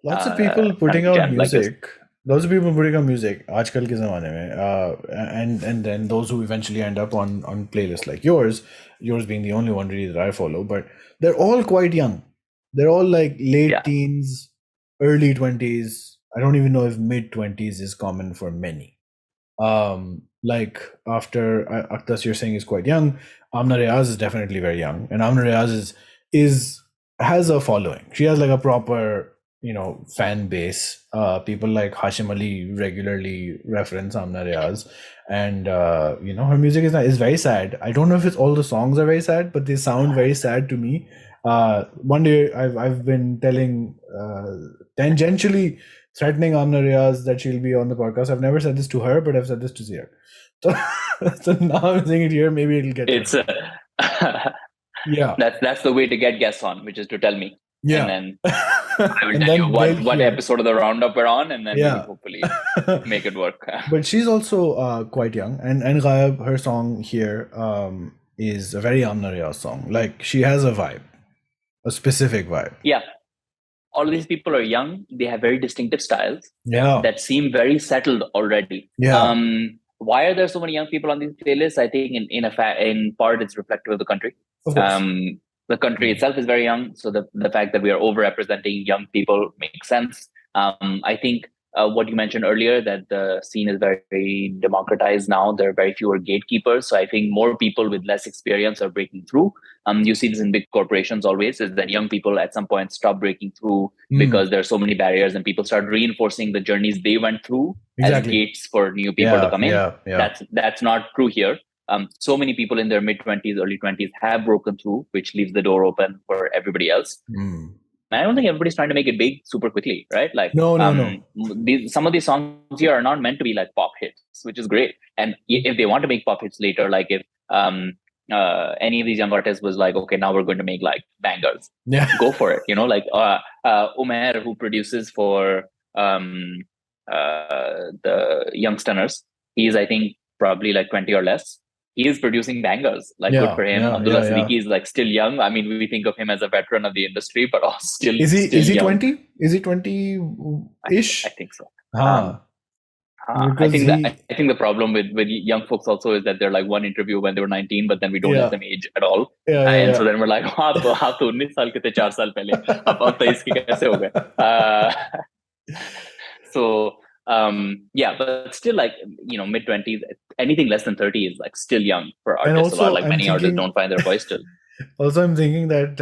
Lots of people putting out jam like this. music. Lots of people putting out music आजकल के ज़माने में, and then those who eventually end up on playlists like yours being the only one really that I follow, but they're all quite young. They're all like late Yeah, teens, early 20s. I don't even know if mid 20s is common for many. Like after Akhtas, you're saying is quite young. Amna Riaz is definitely very young, and Amna Riaz is has a following. She has like a proper fan base. People like Hashim Ali regularly reference Amna Riaz, and her music is very sad. I don't know if it's all the songs are very sad, but they sound very sad to me. One day I've been telling tangentially threatening Amna Riaz that she'll be on the podcast. I've never said this to her, but I've said this to Zeerak. So, so now I'm saying it here. Maybe it'll get. it's yeah. That's the way to get guests on, which is to tell me. Yeah. And then I will tell you what episode of the roundup we're on, and then we'll hopefully make it work. But she's also quite young, and Ghayab, her song here is a very Amna Riaz song. Like she has a vibe, a specific vibe. Yeah. All of these people are young. They have very distinctive styles. Yeah. That seem very settled already. Yeah. Why are there so many young people on these playlists? I think in part it's reflective of the country. Of course. The country itself is very young, so the fact that we are overrepresenting young people makes sense. I think what you mentioned earlier, that the scene is very democratized now. There are very fewer gatekeepers, so I think more people with less experience are breaking through. You see this in big corporations always, is that young people at some point stop breaking through because there are so many barriers, and people start reinforcing the journeys they went through as gates for new people to come in. That's not true here. So many people in their mid-20s, early 20s have broken through, which leaves the door open for everybody else. I don't think everybody's trying to make it big super quickly, right? Like, no. Some of these songs here are not meant to be like pop hits, which is great. And if they want to make pop hits later, like if any of these young artists was like, okay, now we're going to make like bangers, go for it. Like Umair, who produces for the Youngsters, he's, I think, probably like 20 or less. He is producing bangers. Like, good for him. Abdullah Siddiqui is like still young. I mean, we think of him as a veteran of the industry, but still is he young. 20? Is he 20-ish? I think so. I think the problem with young folks also is that they're like one interview when they were 19, but then we don't let them age at all. So then we're like, हाँ तो 19 साल के थे 4 साल पहले, अब 23 के कैसे हो गए? So but still, like, mid-20s, anything less than 30 is like still young for artists. Also, like many artists don't find their voice still. Also, I'm thinking that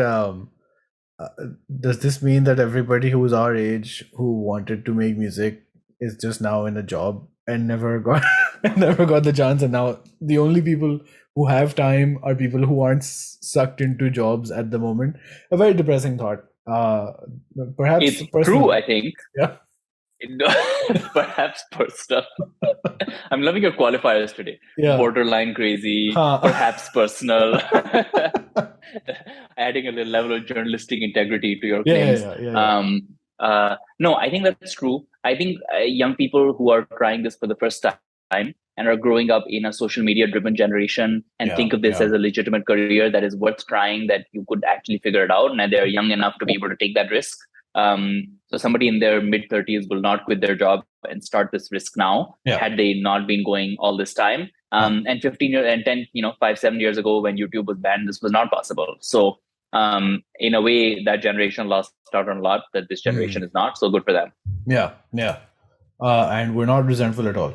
does this mean that everybody who's our age who wanted to make music is just now in a job and never got the chance, and now the only people who have time are people who aren't sucked into jobs at the moment? A very depressing thought. Perhaps it's true, I think. Yeah. Perhaps personal. I'm loving your qualifiers today. Borderline crazy, perhaps personal. Adding a little level of journalistic integrity to your claims. No, I think that's true. I think young people who are trying this for the first time and are growing up in a social media driven generation and think of this as a legitimate career that is worth trying, that you could actually figure it out, and they're young enough to be able to take that risk. So somebody in their mid-30s will not quit their job and start this risk now, had they not been going all this time. And 15 years and 10, 5-7 years ago when YouTube was banned, this was not possible. So in a way, that generation lost out on a lot that this generation is not. So good for them. And we're not resentful at all.